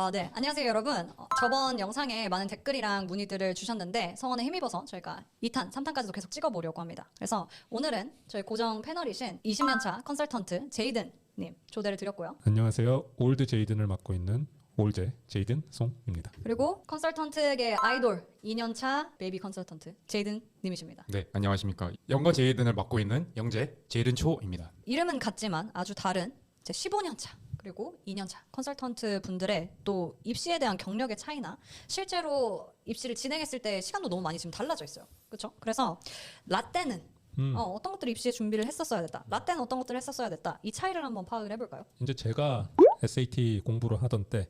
네. 안녕하세요, 여러분. 저번 영상에 많은 댓글이랑 문의들을 주셨는데 성원에 힘입어서 저희가 2탄, 3탄까지도 계속 찍어보려고 합니다. 그래서 오늘은 저희 고정 패널이신 20년차 컨설턴트 제이든님 초대를 드렸고요. 안녕하세요. 올드 제이든을 맡고 있는 올제 제이든 송입니다. 그리고 컨설턴트계 아이돌 2년차 베이비 컨설턴트 제이든님이십니다. 네, 안녕하십니까. 영거 제이든을 맡고 있는 영재 제이든 초입니다. 이름은 같지만 아주 다른 제 15년차 그리고 2년차 컨설턴트 분들의 또 입시에 대한 경력의 차이나 실제로 입시를 진행했을 때 시간도 너무 많이 지금 달라져 있어요. 그렇죠? 그래서 라떼는 어떤 것들을 입시에 준비를 했었어야 됐다. 라떼는 어떤 것들을 했었어야 됐다. 이 차이를 한번 파악을 해볼까요? 이제 제가 SAT 공부를 하던 때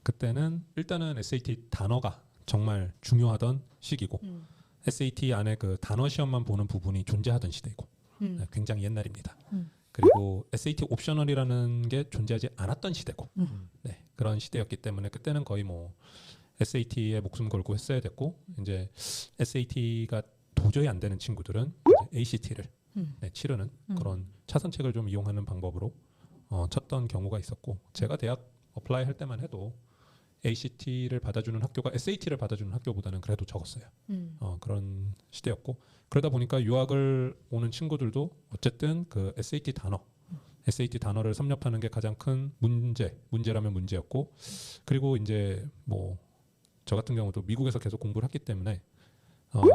그때는 일단은 SAT 단어가 정말 중요하던 시기고 SAT 안에 그 단어 시험만 보는 부분이 존재하던 시대이고 굉장히 옛날입니다. 그리고 SAT 옵셔널이라는 게 존재하지 않았던 시대고 네, 그런 시대였기 때문에 그때는 거의 뭐 SAT에 목숨 걸고 했어야 됐고 이제 SAT가 도저히 안 되는 친구들은 이제 ACT를 치르는 그런 차선책을 좀 이용하는 방법으로 쳤던 경우가 있었고 제가 대학 어플라이 할 때만 해도 ACT를 받아주는 학교가 SAT를 받아주는 학교보다는 그래도 적었어요. 그런 시대였고 그러다 보니까 유학을 오는 친구들도 어쨌든 그 SAT 단어를 섭렵하는 게 가장 큰 문제라면 문제였고 그리고 이제 뭐 저 같은 경우도 미국에서 계속 공부를 했기 때문에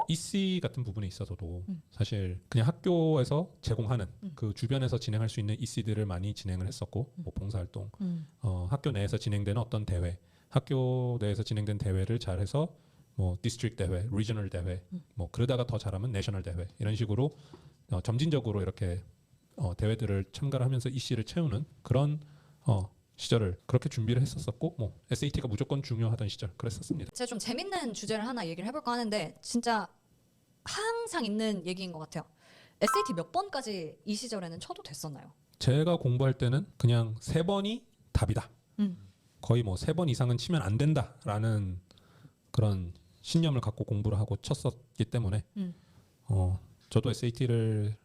EC 같은 부분에 있어서도 사실 그냥 학교에서 제공하는 그 주변에서 진행할 수 있는 EC들을 많이 진행을 했었고 뭐 봉사활동 학교 내에서 진행되는 어떤 대회 학교 내에서 진행된 대회를 잘해서 뭐 디스트릭 대회, 리저널 대회 뭐 그러다가 더 잘하면 내셔널 대회 이런 식으로 점진적으로 이렇게 대회들을 참가를 하면서 EC를 채우는 그런 시절을 그렇게 준비를 했었었고 뭐 SAT가 무조건 중요하던 시절 그랬었습니다. 제가 좀 재밌는 주제를 하나 얘기를 해볼까 하는데 진짜 항상 있는 얘기인 것 같아요. SAT 몇 번까지 이 시절에는 쳐도 됐었나요? 제가 공부할 때는 그냥 3번이 답이다. 거의 뭐 3번 이상은 치면 안 된다라는 그런 신념을 갖고 공부를 하고 쳤었기 때문에 저도 SAT를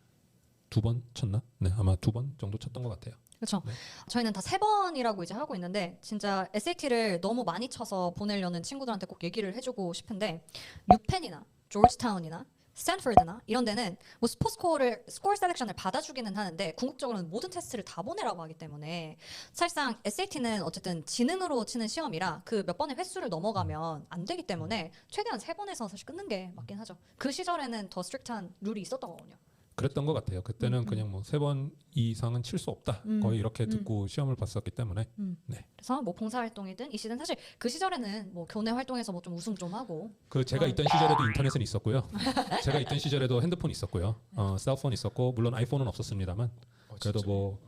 2번 쳤나? 네, 아마 2번 정도 쳤던 것 같아요. 그렇죠. 네. 저희는 다 3번이라고 이제 하고 있는데 진짜 SAT를 너무 많이 쳐서 보내려는 친구들한테 꼭 얘기를 해주고 싶은데 유펜이나 조지타운이나 스탠퍼드나 이런 데는 뭐 스코어 셀렉션을 받아주기는 하는데 궁극적으로는 모든 테스트를 다 보내라고 하기 때문에 사실상 SAT는 어쨌든 지능으로 치는 시험이라 그 몇 번의 횟수를 넘어가면 안 되기 때문에 최대한 3번에서 사실 끊는 게 맞긴 하죠. 그 시절에는 더 스트릭트한 룰이 있었던 거군요. 그랬던 것 같아요. 그때는 그냥 뭐 3번 이상은 칠 수 없다. 거의 이렇게 듣고 시험을 봤었기 때문에. 네. 그래서 뭐 봉사활동이든 이시든 사실 그 시절에는 뭐 교내 활동에서 뭐 좀 우승 좀 하고 그 제가 있던 시절에도 인터넷은 있었고요. 제가 있던 시절에도 핸드폰 있었고요. 셀폰 있었고 물론 아이폰은 없었습니다만 그래도 뭐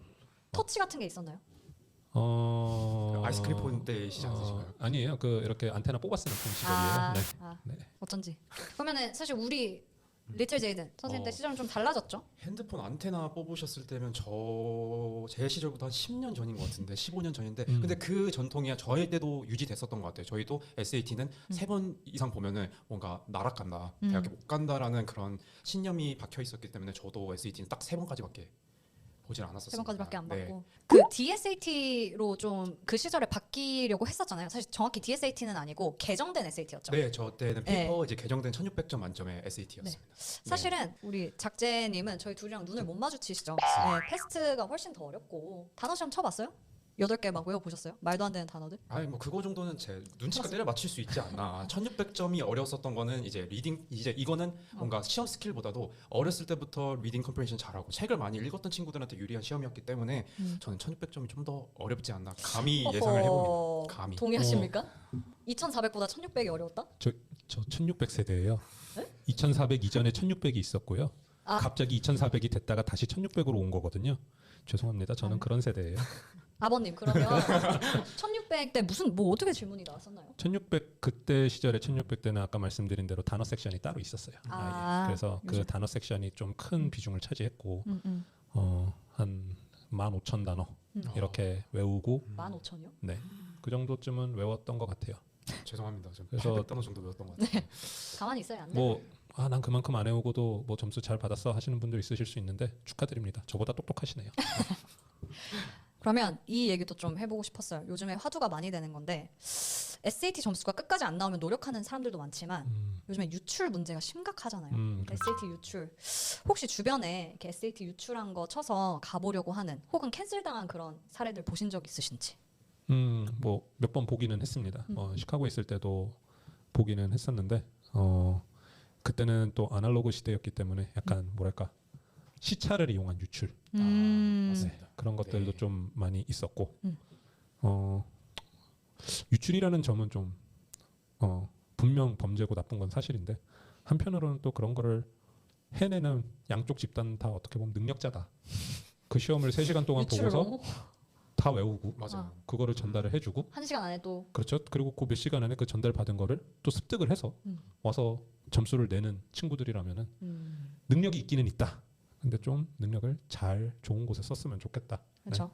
터치 같은 게 있었나요? 아이스크림 폰 때 시지 않으신가요? 아니에요. 그 이렇게 안테나 뽑아 쓰는 폰 시절이에요. 네. 네. 어쩐지. 그러면은 사실 우리 리틀 제이든 선생님 때 시절은 좀 달라졌죠? 핸드폰 안테나 뽑으셨을 때면 제 시절보다 한 10년 전인 것 같은데 15년 전인데 근데 그 전통이 저희 때도 유지됐었던 것 같아요. 저희도 SAT는 3번 이상 보면은 뭔가 날아간다, 대학에 못 간다라는 그런 신념이 박혀 있었기 때문에 저도 SAT는 딱 3번까지밖에 보질 않았었습니다. 3번까지밖에 안 네. 받고 그 DSAT로 좀 그 시절에 바뀌려고 했었잖아요. 사실 정확히 DSAT는 아니고 개정된 SAT였죠. 네, 저 때는 네. 페이퍼 이제 개정된 1600점 만점의 SAT였습니다. 사실은 우리 작재님은 저희 둘이랑 눈을 못 마주치시죠. 네, 테스트가 훨씬 더 어렵고 단어 시험 쳐봤어요? 8개 막 외워보셨어요? 말도 안 되는 단어들? 아니 뭐 그거 정도는 제 눈치껏 때려 맞출 수 있지 않나. 1600점이 어려웠었던 거는 이제 리딩 이제 이거는 뭔가 시험 스킬보다도 어렸을 때부터 리딩 컴프레hen션 잘하고 책을 많이 읽었던 친구들한테 유리한 시험이었기 때문에 저는 1600점이 좀 더 어렵지 않나 감히 예상을 해봅니다. 감히. 동의하십니까? 2400보다 1600이 어려웠다? 저 1600 세대예요. 2400 이전에 1600이 있었고요. 갑자기 2400이 됐다가 다시 1600으로 온 거거든요. 죄송합니다. 저는 그런 세대예요. 아버님 그러면 1600 때 무슨 뭐 어떻게 질문이 나왔었나요? 1600 그때 시절에 1600 때는 아까 말씀드린 대로 단어 섹션이 따로 있었어요. 그래서 그 단어 섹션이 좀 큰 비중을 차지했고 한 15,000단어 이렇게 외우고 15,000이요? 네. 그 정도쯤은 외웠던 것 같아요. 죄송합니다. 좀 그래서 800단어 정도 외웠던 것 같아요. 가만히 있어야 안 돼. 난 그만큼 안 외우고도 뭐 점수 잘 받았어 하시는 분들 있으실 수 있는데 축하드립니다. 저보다 똑똑하시네요. 그러면 이 얘기도 좀 해보고 싶었어요. 요즘에 화두가 많이 되는 건데 SAT 점수가 끝까지 안 나오면 노력하는 사람들도 많지만 요즘에 유출 문제가 심각하잖아요. 그렇죠. SAT 유출. 혹시 주변에 이렇게 SAT 유출한 거 쳐서 가보려고 하는 혹은 캔슬당한 그런 사례들 보신 적 있으신지? 뭐 몇 번 보기는 했습니다. 시카고에 있을 때도 보기는 했었는데 그때는 또 아날로그 시대였기 때문에 약간 뭐랄까 시차를 이용한 유출 맞습니다. 그런 것들도 네. 좀 많이 있었고 음. 유출이라는 점은 좀 분명 범죄고 나쁜 건 사실인데 한편으로는 또 그런 거를 해내는 양쪽 집단 다 어떻게 보면 능력자다. 그 시험을 3시간 동안 보고서 유출로 다 외우고 맞아요. 그거를 전달을 해주고 1시간 안에 또 그렇죠. 그리고 그 몇 시간 안에 그 전달 받은 거를 또 습득을 해서 와서 점수를 내는 친구들이라면은 능력이 있기는 있다. 근데 좀 능력을 잘 좋은 곳에 썼으면 좋겠다. 그렇죠.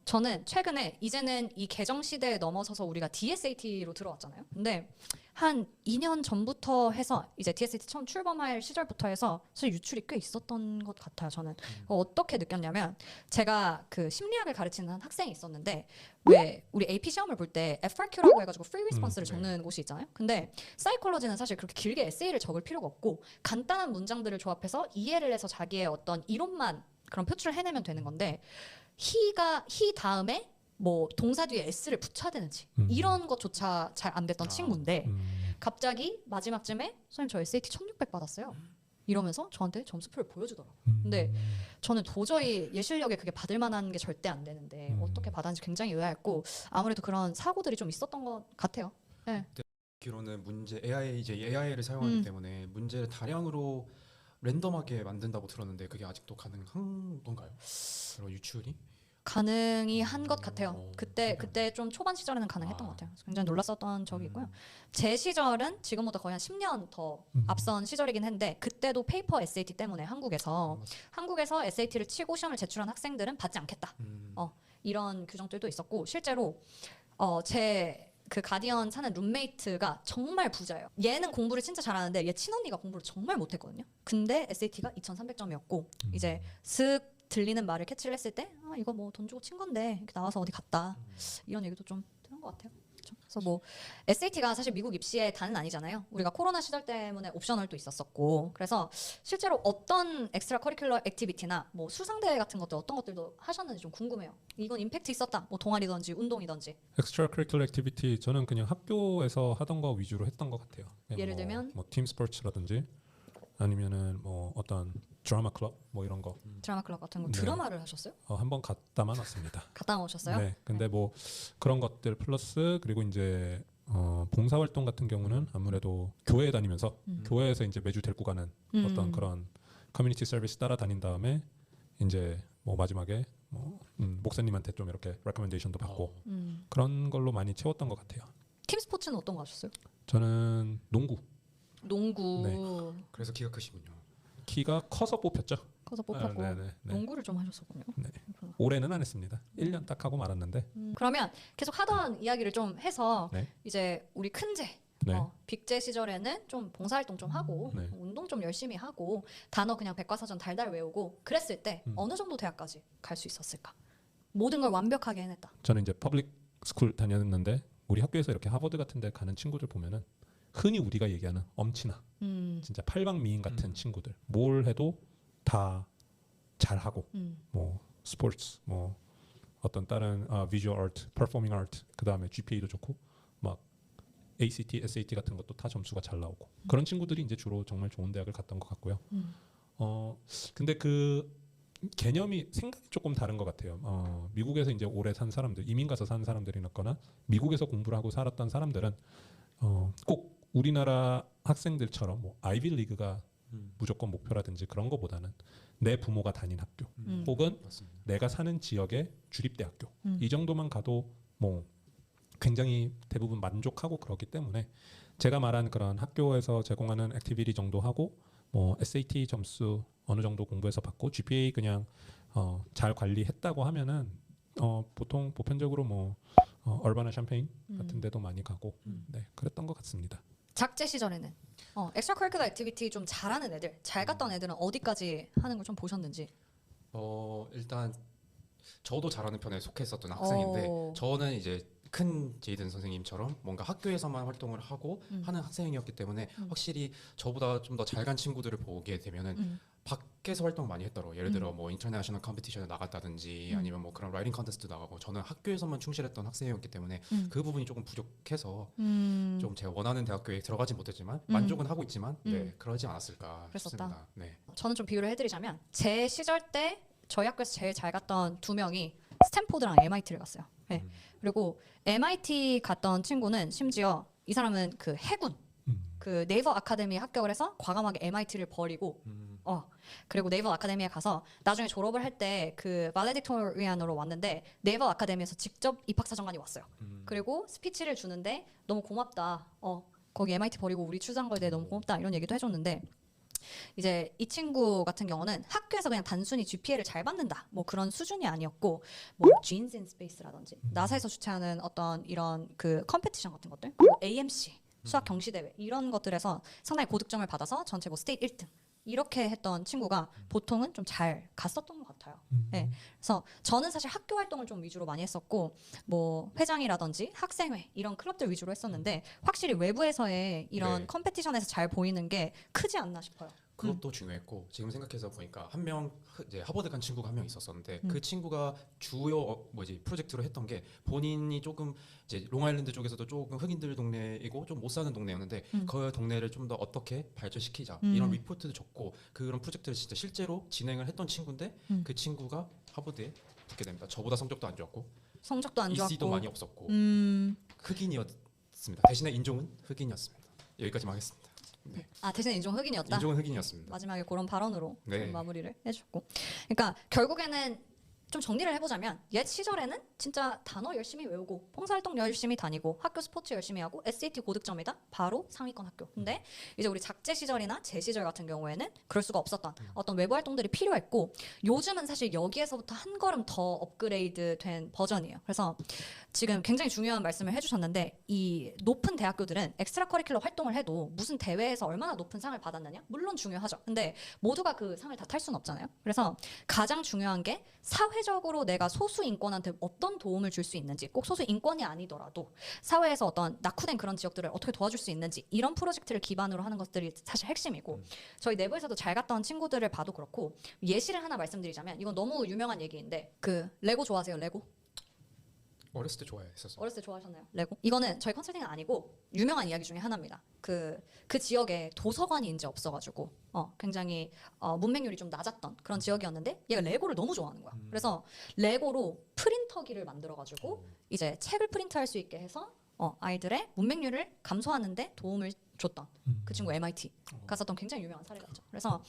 저는 최근에 이제는 이 개정 시대에 넘어서서 우리가 DSAT로 들어왔잖아요. 근데 한 2년 전부터 해서 이제 DSAT 처음 출범할 시절부터 해서 사실 유출이 꽤 있었던 것 같아요. 저는 어떻게 느꼈냐면 제가 그 심리학을 가르치는 한 학생이 있었는데 왜 우리 AP 시험을 볼 때 FRQ라고 해가지고 free response를 네. 적는 곳이 있잖아요. 근데 사이콜로지는 사실 그렇게 길게 에세이를 적을 필요가 없고 간단한 문장들을 조합해서 이해를 해서 자기의 어떤 이론만 그런 표출을 해내면 되는 건데 he 다음에 뭐 동사 뒤에 s를 붙여야 되는지 이런 것조차 잘 안 됐던 친구인데 갑자기 마지막쯤에 선생님 저 SAT 1600 받았어요. 이러면서 저한테 점수표를 보여주더라고요. 근데 저는 도저히 예실력에 그게 받을 만한 게 절대 안 되는데 어떻게 받았는지 굉장히 의아했고 아무래도 그런 사고들이 좀 있었던 것 같아요. 네. 기로는 문제 AI를 사용하기 때문에 문제를 다량으로 랜덤하게 만든다고 들었는데 그게 아직도 가능한 건가요? 그런 유출이? 가능이 한 것 같아요. 그때 신기하네. 좀 초반 시절에는 가능했던 아. 것 같아요. 그래서 굉장히 놀랐었던 적이 있고요. 제 시절은 지금보다 거의 한 10년 더 앞선 시절이긴 한데 그때도 페이퍼 SAT 때문에 한국에서 SAT를 치고 시험을 제출한 학생들은 받지 않겠다. 이런 규정들도 있었고 실제로 제 그 가디언 사는 룸메이트가 정말 부자예요. 얘는 공부를 진짜 잘하는데 얘 친언니가 공부를 정말 못했거든요. 근데 SAT가 2,300점이었고 이제 슥 들리는 말을 캐치를 했을 때 이거 뭐 돈 주고 친 건데 이렇게 나와서 어디 갔다 이런 얘기도 좀 들은 것 같아요. 그렇죠? 그래서 뭐 SAT가 사실 미국 입시의 단은 아니잖아요. 우리가 코로나 시절 때문에 옵셔널도 있었었고 그래서 실제로 어떤 엑스트라 커리큘러 액티비티나 뭐 수상대회 같은 것들 어떤 것들도 하셨는지 좀 궁금해요. 이건 임팩트 있었다. 뭐 동아리든지 운동이든지. 엑스트라 커리큘러 액티비티 저는 그냥 학교에서 하던 거 위주로 했던 것 같아요. 예를 들면? 뭐 팀 스포츠라든지 아니면은 뭐 어떤 드라마 클럽 뭐 이런 거 드라마 클럽 같은 거 네. 드라마를 하셨어요? 한번 갔다만 왔습니다. 갔다 오셨어요? 네. 근데 뭐 그런 것들 플러스 그리고 이제 봉사활동 같은 경우는 아무래도 교회에 다니면서 교회에서 이제 매주 데리고 가는 어떤 그런 커뮤니티 서비스 따라다닌 다음에 이제 뭐 마지막에 뭐 목사님한테 좀 이렇게 레커멘데이션도 받고 그런 걸로 많이 채웠던 것 같아요. 팀 스포츠는 어떤 거 하셨어요? 저는 농구. 농구. 네. 그래서 키가 크시군요. 키가 커서 뽑혔죠. 커서 뽑혔고 네. 농구를 좀 하셨었군요. 네. 올해는 안 했습니다. 1년 딱 하고 말았는데. 그러면 계속 하던 이야기를 좀 해서 네. 이제 우리 큰제 네. 빅제 시절에는 좀 봉사활동 좀 하고 네. 운동 좀 열심히 하고 단어 그냥 백과사전 달달 외우고 그랬을 때 어느 정도 대학까지 갈 수 있었을까? 모든 걸 완벽하게 해냈다. 저는 이제 퍼블릭 스쿨 다녔는데 우리 학교에서 이렇게 하버드 같은 데 가는 친구들 보면은 흔히 우리가 얘기하는 엄친아 진짜 팔방미인 같은 친구들 뭘 해도 다 잘하고 뭐 스포츠 뭐 어떤 다른 비주얼 아트, 퍼포밍 아트 그다음에 GPA도 좋고 막 ACT, SAT 같은 것도 다 점수가 잘 나오고 그런 친구들이 이제 주로 정말 좋은 대학을 갔던 것 같고요. 근데 그 개념이 생각이 조금 다른 것 같아요. 미국에서 이제 오래 산 사람들, 이민 가서 산 사람들이거나 미국에서 공부를 하고 살았던 사람들은 꼭 우리나라 학생들처럼 뭐 아이비 리그가 무조건 목표라든지 그런 거보다는 내 부모가 다닌 학교 혹은 맞습니다. 내가 사는 지역의 주립대학교 이 정도만 가도 뭐 굉장히 대부분 만족하고 그렇기 때문에 제가 말한 그런 학교에서 제공하는 액티비티 정도 하고 뭐 SAT 점수 어느 정도 공부해서 받고 GPA 그냥 잘 관리했다고 하면은 보통 보편적으로 뭐 얼바나 샴페인 같은 데도 많이 가고 네 그랬던 것 같습니다. 작제 시절에는 엑스트라 커리큘러 액티비티 좀 잘하는 애들 잘 갔던 애들은 어디까지 하는 걸 좀 보셨는지. 일단 저도 잘하는 편에 속했었던 학생인데 오. 저는 이제 큰 제이든 선생님처럼 뭔가 학교에서만 활동을 하고 하는 학생이었기 때문에 확실히 저보다 좀 더 잘 간 친구들을 보게 되면은 밖에서 활동 많이 했더라고요. 예를 들어 뭐 인터내셔널 컴피티션에 나갔다든지 아니면 뭐 그런 라이팅 컨테스트 나가고 저는 학교에서만 충실했던 학생이었기 때문에 그 부분이 조금 부족해서 좀 제가 원하는 대학교에 들어가지 못했지만 만족은 하고 있지만 네, 그러지 않았을까 그랬었다. 싶습니다. 네. 저는 좀 비유를 해드리자면 제 시절 때 저희 학교에서 제일 잘 갔던 두 명이 스탠포드랑 MIT를 갔어요. 네. 그리고 MIT 갔던 친구는 심지어 이 사람은 그 해군 그 네이버 아카데미에 합격을 해서 과감하게 MIT를 버리고 그리고 네이버 아카데미에 가서 나중에 졸업을 할 때 그 발레딕토리안으로 왔는데 네이버 아카데미에서 직접 입학사정관이 왔어요. 그리고 스피치를 주는데 너무 고맙다. 거기 MIT 버리고 우리 출산 거에 대해 너무 고맙다 이런 얘기도 해줬는데 이제 이 친구 같은 경우는 학교에서 그냥 단순히 GPA를 잘 받는다 뭐 그런 수준이 아니었고 뭐 Genes in Space라든지 나사에서 주최하는 어떤 이런 그 컴페티션 같은 것들 그리고 AMC 수학 경시 대회 이런 것들에서 상당히 고득점을 받아서 전체 뭐 스테이트 1등 이렇게 했던 친구가 보통은 좀 잘 갔었던 것 같아요. 네. 그래서 저는 사실 학교 활동을 좀 위주로 많이 했었고 뭐 회장이라든지 학생회 이런 클럽들 위주로 했었는데 확실히 외부에서의 이런 네. 컴페티션에서 잘 보이는 게 크지 않나 싶어요. 그것도 중요했고 지금 생각해서 보니까 한 명 이제 하버드 간 친구가 한 명 있었었는데 그 친구가 주요 프로젝트로 했던 게 본인이 조금 이제 롱아일랜드 쪽에서도 조금 흑인들 동네이고 좀 못 사는 동네였는데 그 동네를 좀 더 어떻게 발전시키자 이런 리포트도 적고 그런 프로젝트를 진짜 실제로 진행을 했던 친구인데 그 친구가 하버드에 붙게 됩니다. 저보다 성적도 안 좋았고 성적도 안 EC도 좋았고 많이 없었고 흑인이었습니다. 대신에 인종은 흑인이었습니다. 여기까지만 하겠습니다. 네. 대신에 인종 흑인이었다. 인종은 흑인이었습니다. 마지막에 그런 발언으로 네. 좀 마무리를 해주셨고, 그러니까 결국에는 좀 정리를 해보자면 옛 시절에는 진짜 단어 열심히 외우고 봉사활동 열심히 다니고 학교 스포츠 열심히 하고 SAT 고득점이다 바로 상위권 학교. 근데 이제 우리 작제 시절이나 제 시절 같은 경우에는 그럴 수가 없었던 어떤 외부 활동들이 필요했고 요즘은 사실 여기에서부터 한 걸음 더 업그레이드 된 버전이에요. 그래서 지금 굉장히 중요한 말씀을 해주셨는데 이 높은 대학교들은 엑스트라 커리큘러 활동을 해도 무슨 대회에서 얼마나 높은 상을 받았느냐 물론 중요하죠. 근데 모두가 그 상을 다 탈 수는 없잖아요. 그래서 가장 중요한 게 사회적으로 내가 소수 인권한테 어떤 도움을 줄 수 있는지 꼭 소수 인권이 아니더라도 사회에서 어떤 낙후된 그런 지역들을 어떻게 도와줄 수 있는지 이런 프로젝트를 기반으로 하는 것들이 사실 핵심이고 저희 내부에서도 잘 갔던 친구들을 봐도 그렇고 예시를 하나 말씀드리자면 이건 너무 유명한 얘기인데 그 레고 좋아하세요? 레고? 어렸을 때 좋아했었어요. 어렸을 때 좋아하셨나요? 레고? 이거는 저희 컨설팅은 아니고 유명한 이야기 중에 하나입니다. 그 지역에 도서관이 이제 없어가지고 굉장히 문맹률이 좀 낮았던 그런 지역이었는데 얘가 레고를 너무 좋아하는 거야. 그래서 레고로 프린터기를 만들어가지고 이제 책을 프린트할 수 있게 해서 아이들의 문맹률을 감소하는데 도움을 줬던 그 친구 MIT 갔었던 굉장히 유명한 사례가 있죠. 그래서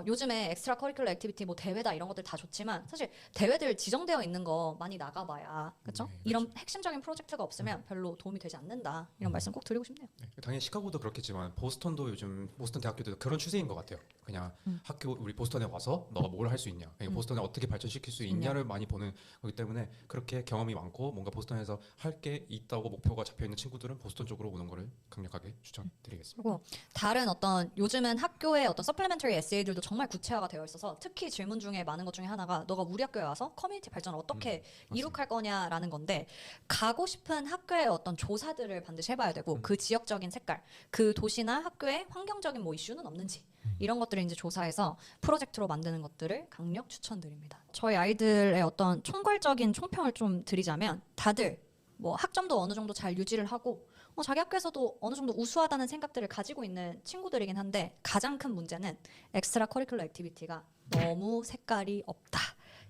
요즘에 엑스트라 커리큘러 액티비티 뭐 대회다 이런 것들 다 좋지만 사실 대회들 지정되어 있는 거 많이 나가봐야 그렇죠? 네, 이런 핵심적인 프로젝트가 없으면 별로 도움이 되지 않는다 이런 말씀 꼭 드리고 싶네요. 네, 당연히 시카고도 그렇겠지만 보스턴도 요즘 보스턴 대학교도 그런 추세인 것 같아요. 그냥 학교 우리 보스턴에 와서 너가 뭘 할 수 있냐, 그러니까 보스턴에 어떻게 발전시킬 수 있냐를 많이 보는 거기 때문에 그렇게 경험이 많고 뭔가 보스턴에서 할 게 있다고 목표가 잡혀 있는 친구들은 보스턴 쪽으로 오는 거를 강력하게 추천드리겠습니다. 그리고 다른 어떤 요즘은 학교의 어떤 서플리멘터리 에세이들도 정말 구체화가 되어 있어서 특히 질문 중에 많은 것 중에 하나가 너가 우리 학교에 와서 커뮤니티 발전을 어떻게 이룩할 거냐라는 건데 가고 싶은 학교의 어떤 조사들을 반드시 해봐야 되고 그 지역적인 색깔, 그 도시나 학교의 환경적인 뭐 이슈는 없는지 이런 것들을 이제 조사해서 프로젝트로 만드는 것들을 강력 추천드립니다. 저희 아이들의 어떤 총괄적인 총평을 좀 드리자면 다들 뭐 학점도 어느 정도 잘 유지를 하고 자기 학교에서도 어느 정도 우수하다는 생각들을 가지고 있는 친구들이긴 한데 가장 큰 문제는 엑스트라 커리큘러 액티비티가 너무 색깔이 없다.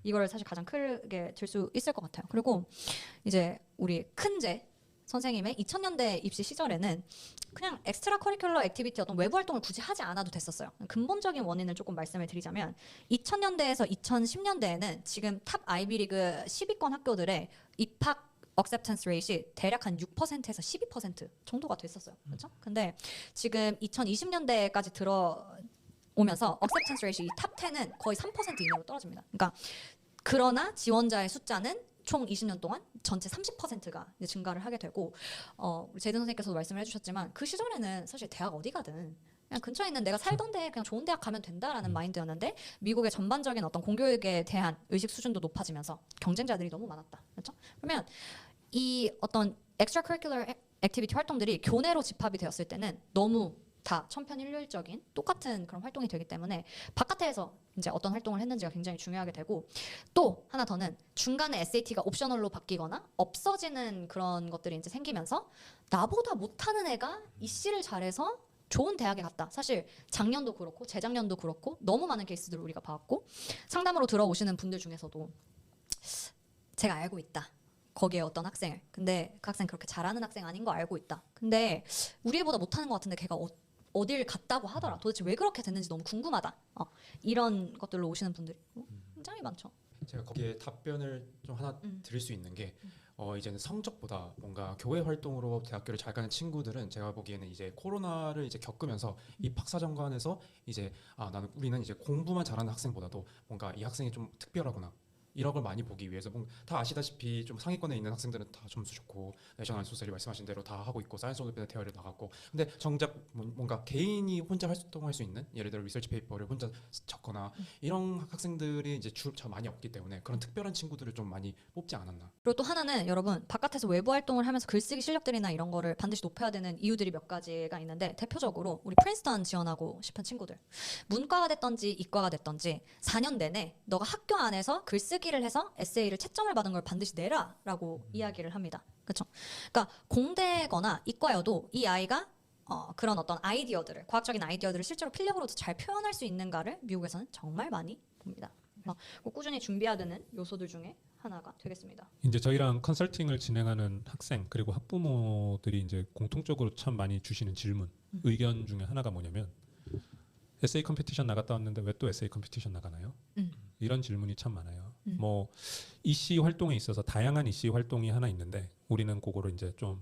이거를 사실 가장 크게 들 수 있을 것 같아요. 그리고 이제 우리 큰제 선생님의 2000년대 입시 시절에는 그냥 엑스트라 커리큘러 액티비티 어떤 외부 활동을 굳이 하지 않아도 됐었어요. 근본적인 원인을 조금 말씀을 드리자면 2000년대에서 2010년대에는 지금 탑 아이비리그 10위권 학교들의 입학 acceptance rate이 대략 한 6%에서 12% 정도가 됐었어요. 그렇죠? 근데 지금 2020년대까지 들어오면서 acceptance rate이 탑 10은 거의 3% 이내로 떨어집니다. 그러니까 그러나 지원자의 숫자는 총 20년 동안 전체 30%가 이제 증가를 하게 되고 우리 제든 선생님께서도 말씀을 해주셨지만 그 시절에는 사실 대학 어디 가든 그냥 근처에 있는 내가 살던데 그냥 좋은 대학 가면 된다라는 마인드였는데 미국의 전반적인 어떤 공교육에 대한 의식 수준도 높아지면서 경쟁자들이 너무 많았다. 그렇죠? 그러면 이 어떤 extracurricular activity 활동들이 교내로 집합이 되었을 때는 너무 다 천편일률적인 똑같은 그런 활동이 되기 때문에 바깥에서 이제 어떤 활동을 했는지가 굉장히 중요하게 되고 또 하나 더는 중간에 SAT가 옵셔널로 바뀌거나 없어지는 그런 것들이 이제 생기면서 나보다 못하는 애가 이 C를 잘해서 좋은 대학에 갔다. 사실 작년도 그렇고 재작년도 그렇고 너무 많은 케이스들을 우리가 봐왔고 상담으로 들어오시는 분들 중에서도 제가 알고 있다. 거기에 어떤 학생을. 근데 그 학생 그렇게 잘하는 학생 아닌 거 알고 있다. 근데 우리 애보다 못하는 것 같은데 걔가 어딜 갔다고 하더라. 도대체 왜 그렇게 됐는지 너무 궁금하다. 이런 것들로 오시는 분들이 굉장히 많죠. 제가 거기에 답변을 좀 하나 드릴 수 있는 게 이제는 성적보다 뭔가 교회 활동으로 대학교를 잘 가는 친구들은 제가 보기에는 이제 코로나를 이제 겪으면서 이 박사정관에서 이제 우리는 이제 공부만 잘하는 학생보다도 뭔가 이 학생이 좀 특별하구나. 이런 걸 많이 보기 위해서 다 아시다시피 좀 상위권에 있는 학생들은 다 점수 좋고 내셔널 소설이 말씀하신 대로 다 하고 있고 사이언스 올림피아드 대회를 나갔고 근데 정작 뭔가 개인이 혼자 활동할 수 있는 예를 들어 리서치 페이퍼를 혼자 적거나 이런 학생들이 이제 많이 없기 때문에 그런 특별한 친구들을 좀 많이 뽑지 않았나. 그리고 또 하나는 여러분 바깥에서 외부 활동을 하면서 글쓰기 실력들이나 이런 거를 반드시 높여야 되는 이유들이 몇 가지가 있는데 대표적으로 우리 프린스턴 지원하고 싶은 친구들 문과가 됐던지 이과가 됐던지 4년 내내 너가 학교 안에서 글쓰기를 해서 에세이를 채점을 받은 걸 반드시 내라라고 이야기를 합니다. 그렇죠? 그러니까 공대거나 이과여도 이 아이가 그런 어떤 아이디어들을 과학적인 아이디어들을 실제로 필력으로도 잘 표현할 수 있는가를 미국에서는 정말 많이 봅니다. 꼭 꾸준히 준비해야 되는 요소들 중에 하나가 되겠습니다. 이제 저희랑 컨설팅을 진행하는 학생 그리고 학부모들이 이제 공통적으로 참 많이 주시는 질문, 의견 중에 하나가 뭐냐면 에세이 컴피티션 나갔다 왔는데 왜 또 에세이 컴피티션 나가나요? 이런 질문이 참 많아요. 뭐 EC 활동에 있어서 다양한 EC 활동이 하나 있는데 우리는 그거를 이제 좀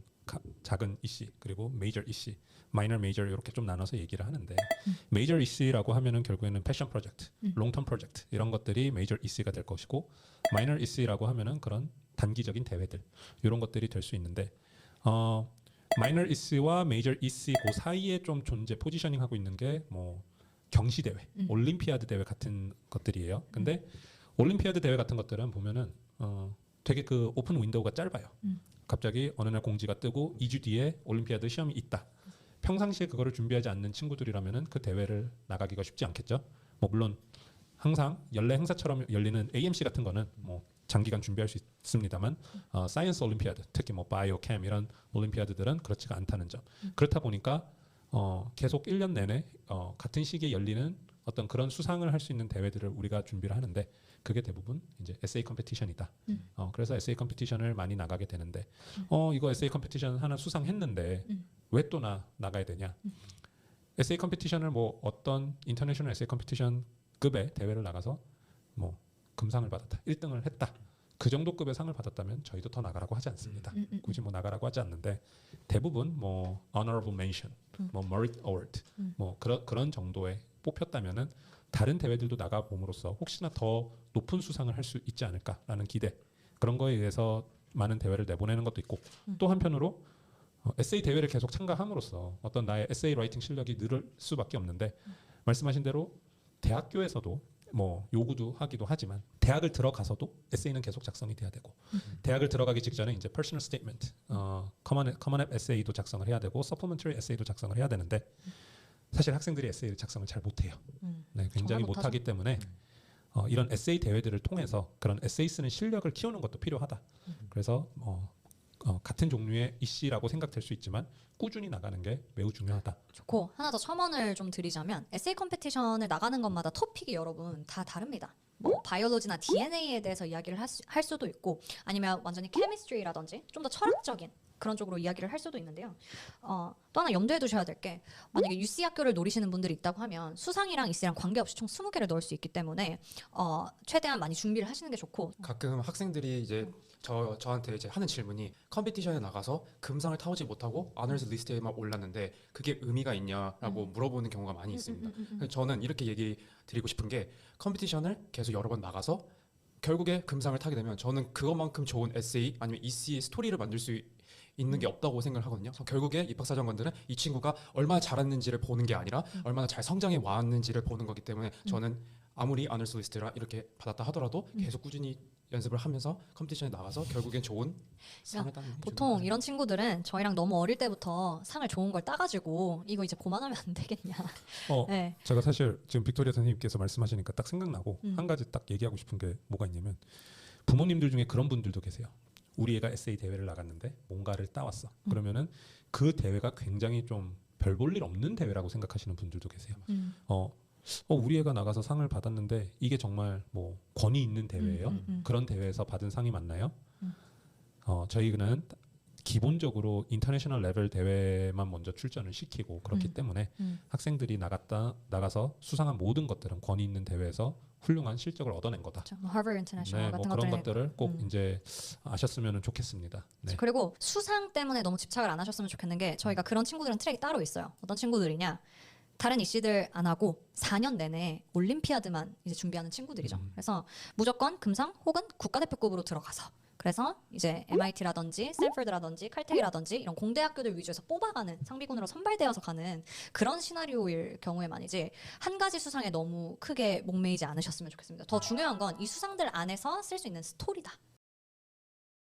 작은 EC 그리고 메이저 EC, 마이너 메이저 이렇게 좀 나눠서 얘기를 하는데 메이저 EC라고 하면은 결국에는 패션 프로젝트, 롱텀 프로젝트 이런 것들이 메이저 EC가 될 것이고 마이너 EC라고 하면은 그런 단기적인 대회들 이런 것들이 될 수 있는데 마이너 EC와 메이저 EC 그 사이에 좀 존재 포지셔닝하고 있는 게 뭐 경시 대회, 올림피아드 대회 같은 것들이에요. 근데 올림피아드 대회 같은 것들은 보면은 되게 그 오픈 윈도우가 짧아요. 갑자기 어느 날 공지가 뜨고 2주 뒤에 올림피아드 시험이 있다. 평상시에 그거를 준비하지 않는 친구들이라면은 그 대회를 나가기가 쉽지 않겠죠. 뭐 물론 항상 연례 행사처럼 열리는 AMC 같은 거는 뭐 장기간 준비할 수 있습니다만 사이언스 올림피아드, 특히 뭐 바이오 캠 이런 올림피아드들은 그렇지가 않다는 점. 그렇다 보니까 계속 1년 내내 같은 시기에 열리는 어떤 그런 수상을 할 수 있는 대회들을 우리가 준비를 하는데 그게 대부분 이제 에세이 컴피티션이다. 그래서 에세이 컴피티션을 많이 나가게 되는데 이거 에세이 컴피티션 하나 수상했는데 왜 또 나가야 되냐? 에세이 컴피티션을 뭐 어떤 인터내셔널 에세이 컴피티션 급의 대회를 나가서 뭐 금상을 받았다, 1등을 했다. 그 정도 급의 상을 받았다면 저희도 더 나가라고 하지 않습니다. 굳이 뭐 나가라고 하지 않는데 대부분 뭐 honorable mention, 뭐 merit award, 뭐 그런 정도에 뽑혔다면은 다른 대회들도 나가 봄으로써 혹시나 더 높은 수상을 할 수 있지 않을까라는 기대 그런 거에 의해서 많은 대회를 내보내는 것도 있고 또 한편으로 에세이 대회를 계속 참가함으로써 어떤 나의 에세이 라이팅 실력이 늘을 수밖에 없는데 말씀하신 대로 대학교에서도 뭐 요구도 하기도 하지만 대학을 들어가서도 에세이는 계속 작성이 돼야 되고 대학을 들어가기 직전에 이제 personal statement, common app 에세이도 작성을 해야 되고 supplementary 에세이도 작성을 해야 되는데 사실 학생들이 에세이를 작성을 잘 못해요. 네, 굉장히 못하기 때문에 이런 에세이 대회들을 통해서 그런 에세이 쓰는 실력을 키우는 것도 필요하다. 그래서 같은 종류의 이씨라고 생각될 수 있지만 꾸준히 나가는 게 매우 중요하다. 좋고 하나 더 첨언을 좀 드리자면 에세이 컴피티션을 나가는 것마다 토픽이 여러분 다 다릅니다. 뭐 바이올로지나 DNA에 대해서 이야기를 할 수도 있고 아니면 완전히 케미스트리라든지 좀 더 철학적인 그런 쪽으로 이야기를 할 수도 있는데요. 또 하나 염두에 두셔야 될 게 만약에 UC 학교를 노리시는 분들이 있다고 하면 수상이랑 이씨랑 관계없이 총 20개를 넣을 수 있기 때문에 최대한 많이 준비를 하시는 게 좋고 가끔 학생들이 이제 저한테 이제 하는 질문이 컴피티션에 나가서 금상을 타오지 못하고 아너스 리스트에만 올랐는데 그게 의미가 있냐라고 물어보는 경우가 많이 있습니다. 그래서 저는 이렇게 얘기 드리고 싶은 게 컴피티션을 계속 여러 번 나가서 결국에 금상을 타게 되면 저는 그것만큼 좋은 에세이 아니면 EC 스토리를 만들 수 있는 게 없다고 생각을 하거든요. 그래서 결국에 입학사정관들은 이 친구가 얼마나 잘했는지를 보는 게 아니라 얼마나 잘 성장해 왔는지를 보는 거기 때문에 저는 아무리 아너스 리스트라 이렇게 받았다 하더라도 계속 꾸준히 연습을 하면서 컴피티션에 나가서 결국엔 좋은 상을 따는 게 보통 이런 친구들은 저희랑 너무 어릴 때부터 상을 좋은 걸 따가지고 이거 이제 그만하면 안 되겠냐. 네. 제가 사실 지금 빅토리아 선생님께서 말씀하시니까 딱 생각나고 한 가지 딱 얘기하고 싶은 게 뭐가 있냐면 부모님들 중에 그런 분들도 계세요. 우리 애가 에세이 대회를 나갔는데 뭔가를 따왔어. 그러면은 그 대회가 굉장히 좀 별 볼 일 없는 대회라고 생각하시는 분들도 계세요. 우리 애가 나가서 상을 받았는데 이게 정말 뭐 권위 있는 대회예요? 그런 대회에서 받은 상이 맞나요? 저희는 기본적으로 인터내셔널 레벨 대회만 먼저 출전을 시키고 그렇기 때문에 학생들이 나가서 수상한 모든 것들은 권위 있는 대회에서 훌륭한 실적을 얻어낸 거다. 그렇죠. 하버드 인터내셔널 네, 같은 뭐 그런 것들. 것들을 꼭 이제 아셨으면 좋겠습니다. 네. 그리고 수상 때문에 너무 집착을 안 하셨으면 좋겠는 게 저희가 그런 친구들은 트랙이 따로 있어요. 어떤 친구들이냐? 다른 이씨들 안 하고 4년 내내 올림피아드만 이제 준비하는 친구들이죠. 그래서 무조건 금상 혹은 국가대표급으로 들어가서 그래서 이제 MIT라든지 스탠퍼드라든지 칼텍이라든지 이런 공대학교들 위주에서 뽑아가는 상비군으로 선발되어서 가는 그런 시나리오일 경우에만이지 한 가지 수상에 너무 크게 목매이지 않으셨으면 좋겠습니다. 더 중요한 건 이 수상들 안에서 쓸 수 있는 스토리다.